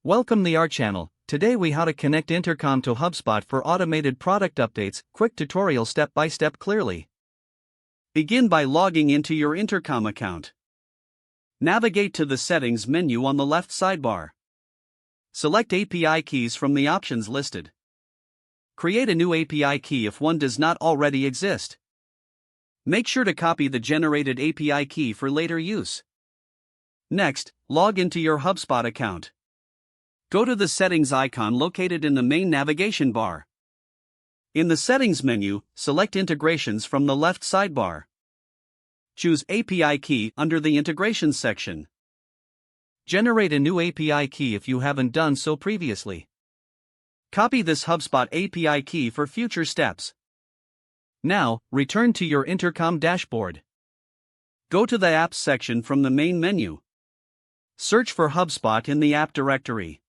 Welcome to our channel. Today we how to connect Intercom to HubSpot for automated product updates. Quick tutorial step by step clearly. Begin by logging into your Intercom account. Navigate to the settings menu on the left sidebar. Select API keys from the options listed. Create a new API key if one does not already exist. Make sure to copy the generated API key for later use. Next, log into your HubSpot account. Go to the settings icon located in the main navigation bar. In the settings menu, select integrations from the left sidebar. Choose API key under the integrations section. Generate a new API key if you haven't done so previously. Copy this HubSpot API key for future steps. Now, return to your Intercom dashboard. Go to the Apps section from the main menu. Search for HubSpot in the app directory.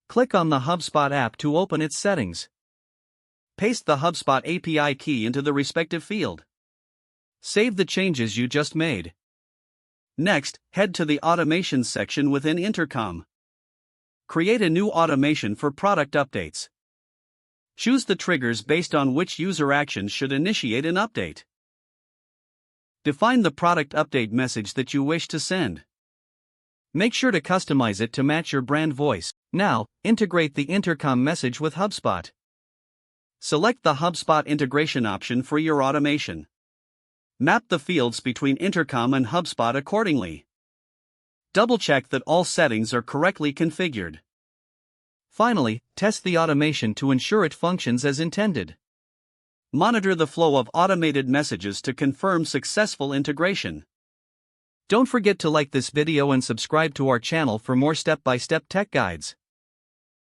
Click on the HubSpot app to open its settings. Paste the HubSpot API key into the respective field. Save the changes you just made. Next, head to the Automations section within Intercom. Create a new automation for product updates. Choose the triggers based on which user actions should initiate an update. Define the product update message that you wish to send. Make sure to customize it to match your brand voice. Now, integrate the Intercom message with HubSpot. Select the HubSpot integration option for your automation. Map the fields between Intercom and HubSpot accordingly. Double-check that all settings are correctly configured. Finally, test the automation to ensure it functions as intended. Monitor the flow of automated messages to confirm successful integration. Don't forget to like this video and subscribe to our channel for more step-by-step tech guides.